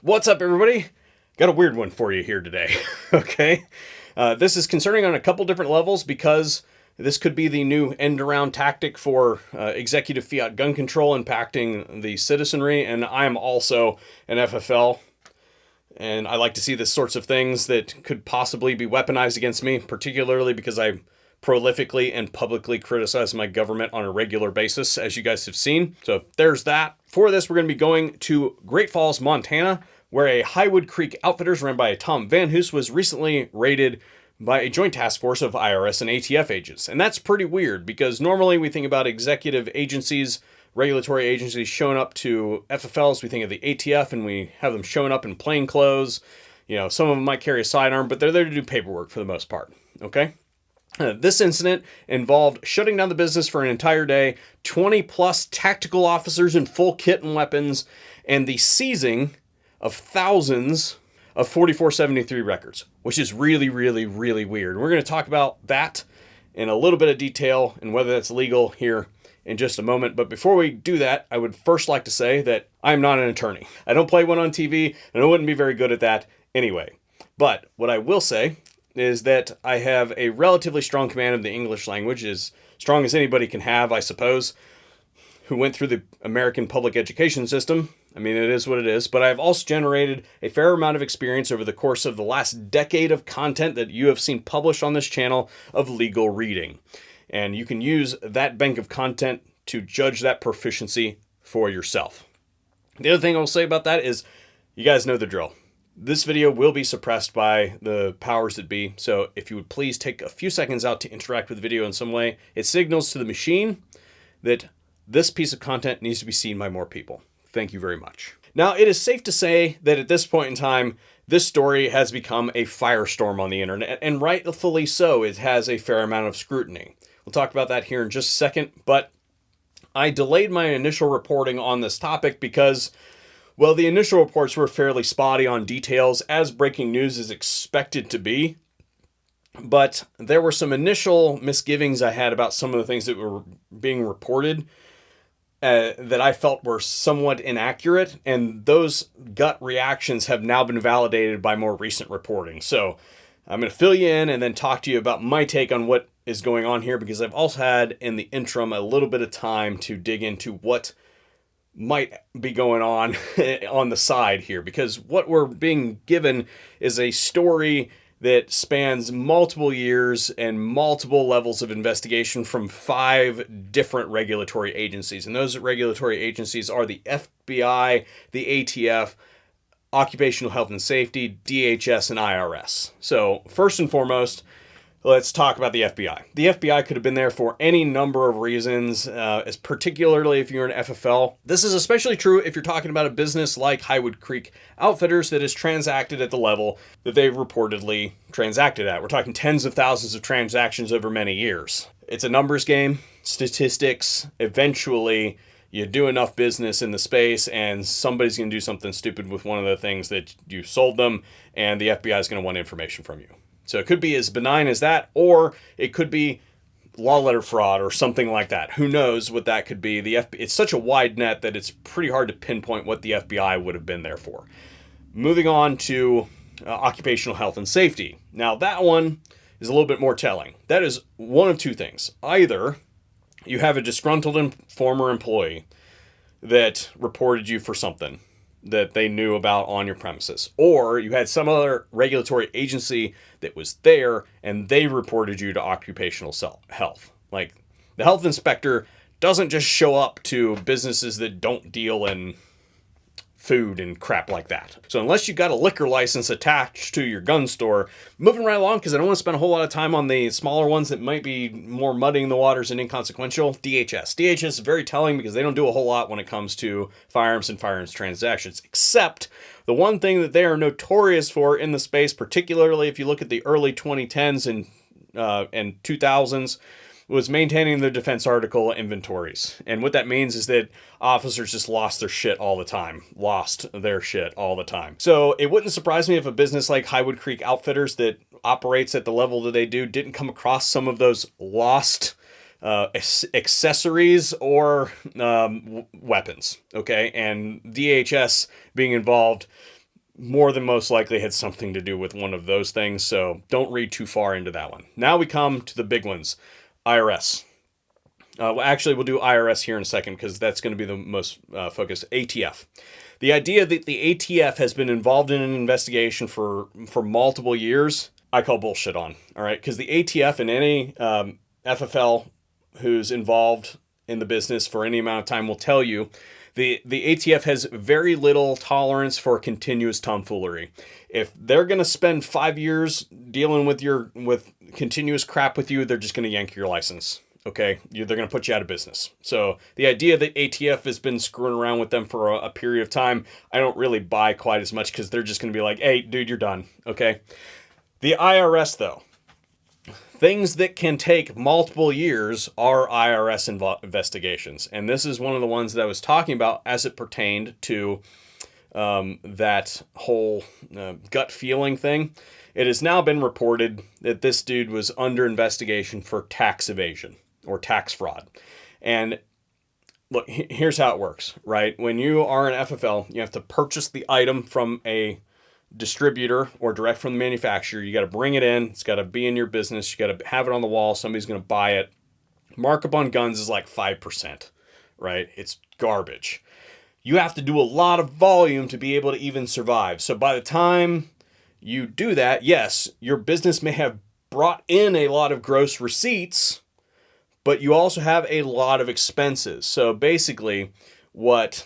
What's up, everybody? Got a weird one for you here today. Okay. This is concerning on a couple different levels because this could be the new end-around tactic for executive fiat gun control impacting the citizenry. And I am also an FFL. And I like to see the sorts of things that could possibly be weaponized against me, particularly because I prolifically and publicly criticize my government on a regular basis, as you guys have seen. So there's that. For this, we're going to be going to Great Falls, Montana, where a Highwood Creed Outfitters run by Tom Van Hoose was recently raided by a joint task force of IRS and ATF agents. And that's pretty weird because normally we think about executive agencies, regulatory agencies showing up to FFLs. We think of the ATF and we have them showing up in plain clothes. You know, some of them might carry a sidearm, but they're there to do paperwork for the most part. Okay. This incident involved shutting down the business for an entire day, 20 plus tactical officers in full kit and weapons, and the seizing of thousands of 4473 records, which is really, really, really weird. We're going to talk about that in a little bit of detail and whether that's legal here in just a moment. But before we do that, I would first like to say that I'm not an attorney. I don't play one on TV, and I wouldn't be very good at that anyway. But what I will say is that I have a relatively strong command of the English language, as strong as anybody can have, I suppose, who went through the American public education system. I mean, it is what it is, but I've also generated a fair amount of experience over the course of the last decade of content that you have seen published on this channel of legal reading. And you can use that bank of content to judge that proficiency for yourself. The other thing I will say about that is, you guys know the drill. This video will be suppressed by the powers that be, so if you would please take a few seconds out to interact with the video in some way, it signals to the machine that this piece of content needs to be seen by more people. Thank you very much. Now, it is safe to say that at this point in time, this story has become a firestorm on the internet, and rightfully so. It has a fair amount of scrutiny. We'll talk about that here in just a second, but I delayed my initial reporting on this topic because, well, the initial reports were fairly spotty on details, as breaking news is expected to be. But there were some initial misgivings I had about some of the things that were being reported that I felt were somewhat inaccurate. And those gut reactions have now been validated by more recent reporting. So I'm going to fill you in and then talk to you about my take on what is going on here, because I've also had in the interim a little bit of time to dig into what might be going on the side here, because what we're being given is a story that spans multiple years and multiple levels of investigation from 5 different regulatory agencies. And those regulatory agencies are the FBI, the ATF, Occupational Health and Safety, DHS, and IRS. So first and foremost, let's talk about the FBI. The FBI could have been there for any number of reasons, as particularly if you're an FFL. This is especially true if you're talking about a business like Highwood Creed Outfitters that is transacted at the level that they've reportedly transacted at. We're talking tens of thousands of transactions over many years. It's a numbers game, statistics. Eventually, you do enough business in the space and somebody's going to do something stupid with one of the things that you sold them, and the FBI is going to want information from you. So it could be as benign as that, or it could be law letter fraud or something like that. Who knows what that could be? It's such a wide net that it's pretty hard to pinpoint what the FBI would have been there for. Moving on to occupational health and safety. Now that one is a little bit more telling. That is one of two things. Either you have a disgruntled former employee that reported you for something that they knew about on your premises, or you had some other regulatory agency that was there and they reported you to occupational health. Like, the health inspector doesn't just show up to businesses that don't deal in food and crap like that. So unless you got a liquor license attached to your gun store, moving right along, because I don't want to spend a whole lot of time on the smaller ones that might be more muddying the waters and inconsequential. DHS. DHS is very telling because they don't do a whole lot when it comes to firearms and firearms transactions, except the one thing that they are notorious for in the space, particularly if you look at the early 2010s and 2000s, was maintaining their defense article inventories. And what that means is that officers just lost their shit all the time. So it wouldn't surprise me if a business like Highwood Creed Outfitters that operates at the level that they do didn't come across some of those lost accessories or weapons, okay? And DHS being involved more than most likely had something to do with one of those things, so don't read too far into that one. Now we come to the big ones. IRS. Actually, we'll do IRS here in a second because that's going to be the most focused. ATF. The idea that the ATF has been involved in an investigation for multiple years, I call bullshit on. All right, because the ATF and any FFL who's involved in the business for any amount of time will tell you the ATF has very little tolerance for continuous tomfoolery. If they're going to spend 5 years dealing with continuous crap with you, they're just going to yank your license. Okay, they're going to put you out of business. So the idea that ATF has been screwing around with them for a period of time, I don't really buy quite as much because they're just going to be like, hey, dude, you're done. Okay. The IRS, though, things that can take multiple years are IRS investigations. And this is one of the ones that I was talking about as it pertained to that whole gut feeling thing. It has now been reported that this dude was under investigation for tax evasion or tax fraud. And look, here's how it works, right? When you are an FFL, you have to purchase the item from a distributor or direct from the manufacturer. You got to bring it in. It's got to be in your business. You got to have it on the wall. Somebody's going to buy it. Markup on guns is like 5%, right? It's garbage. You have to do a lot of volume to be able to even survive. So by the time you do that, yes, your business may have brought in a lot of gross receipts, but you also have a lot of expenses. So basically, what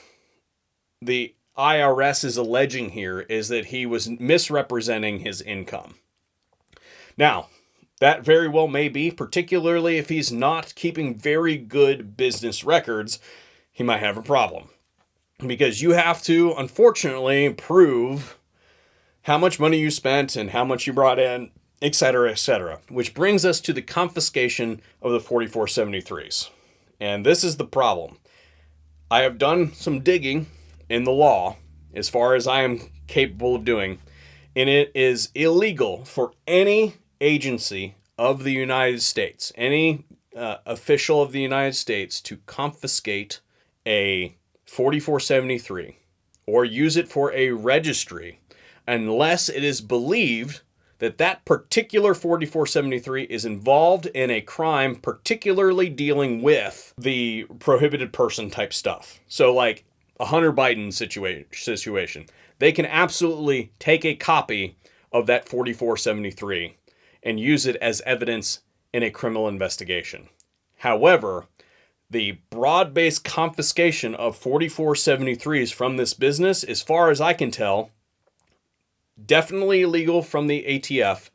the IRS is alleging here is that he was misrepresenting his income. Now, that very well may be, particularly if he's not keeping very good business records, he might have a problem. Because you have to, unfortunately, prove how much money you spent and how much you brought in, etc., etc. Which brings us to the confiscation of the 4473's. And this is the problem. I have done some digging in the law, as far as I am capable of doing, and it is illegal for any agency of the United States, any official of the United States, to confiscate a 4473 or use it for a registry unless it is believed that that particular 4473 is involved in a crime, particularly dealing with the prohibited person type stuff. So like a Hunter Biden situation, they can absolutely take a copy of that 4473 and use it as evidence in a criminal investigation. However, the broad-based confiscation of 4473's from this business, as far as I can tell, definitely illegal from the ATF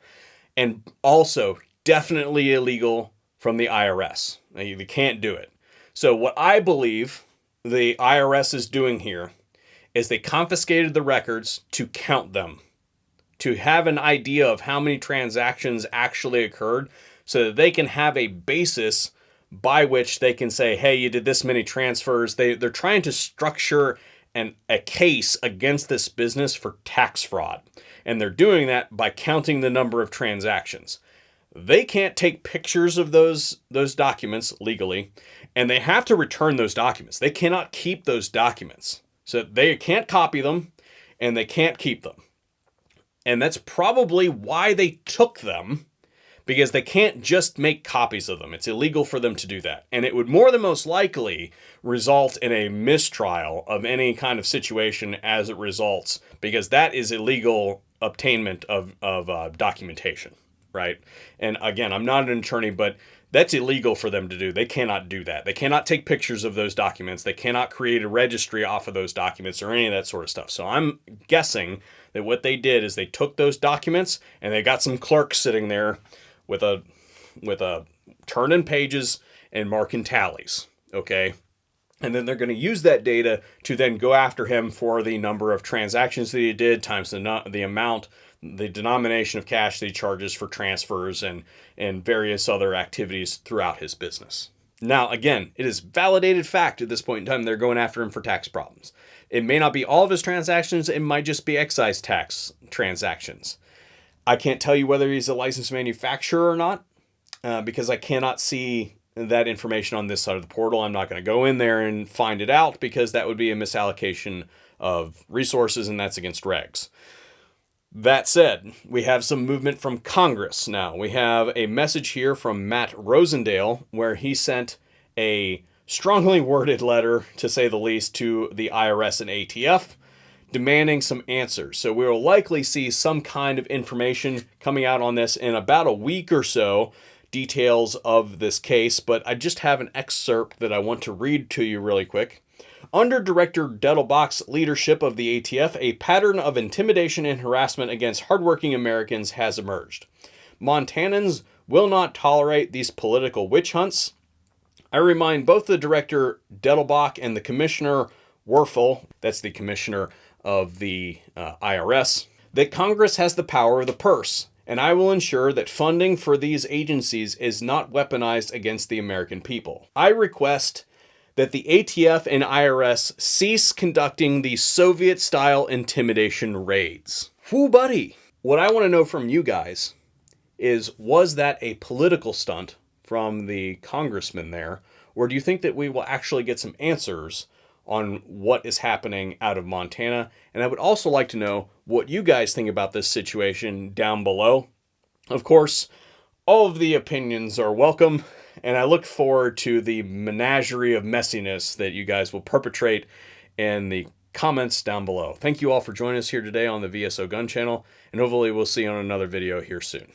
and also definitely illegal from the IRS. Now, you can't do it. So what I believe the IRS is doing here is they confiscated the records to count them, to have an idea of how many transactions actually occurred so that they can have a basis by which they can say, hey, you did this many transfers. They're trying to structure a case against this business for tax fraud. And they're doing that by counting the number of transactions. They can't take pictures of those documents legally, and they have to return those documents. They cannot keep those documents. So they can't copy them, and they can't keep them. And that's probably why they took them, because they can't just make copies of them. It's illegal for them to do that. And it would more than most likely result in a mistrial of any kind of situation as it results, because that is illegal obtainment of documentation, right? And again, I'm not an attorney, but that's illegal for them to do. They cannot do that. They cannot take pictures of those documents. They cannot create a registry off of those documents or any of that sort of stuff. So I'm guessing that what they did is they took those documents and they got some clerks sitting there with a turning pages and marking tallies, okay? And then they're going to use that data to then go after him for the number of transactions that he did times the amount, the denomination of cash that he charges for transfers and various other activities throughout his business. Now, again, it is validated fact at this point in time they're going after him for tax problems. It may not be all of his transactions. It might just be excise tax transactions. I can't tell you whether he's a licensed manufacturer or not because I cannot see that information on this side of the portal. I'm not going to go in there and find it out because that would be a misallocation of resources, and that's against regs. That said, we have some movement from Congress now. We have a message here from Matt Rosendale where he sent a strongly worded letter, to say the least, to the IRS and ATF, demanding some answers. So we will likely see some kind of information coming out on this in about a week or so, details of this case, but I just have an excerpt that I want to read to you really quick. Under Director Dettelbach's leadership of the ATF, a pattern of intimidation and harassment against hardworking Americans has emerged. Montanans will not tolerate these political witch hunts. I remind both the Director Dettelbach and the Commissioner Werfel, that's the Commissioner of the IRS, that Congress has the power of the purse, and I will ensure that funding for these agencies is not weaponized against the American people. I request that the ATF and IRS cease conducting these Soviet-style intimidation raids. Whoo, buddy! What I want to know from you guys is, was that a political stunt from the congressman there, or do you think that we will actually get some answers on what is happening out of Montana? And I would also like to know what you guys think about this situation down below. Of course, all of the opinions are welcome, and I look forward to the menagerie of messiness that you guys will perpetrate in the comments down below. Thank you all for joining us here today on the VSO Gun Channel, and hopefully we'll see you on another video here soon.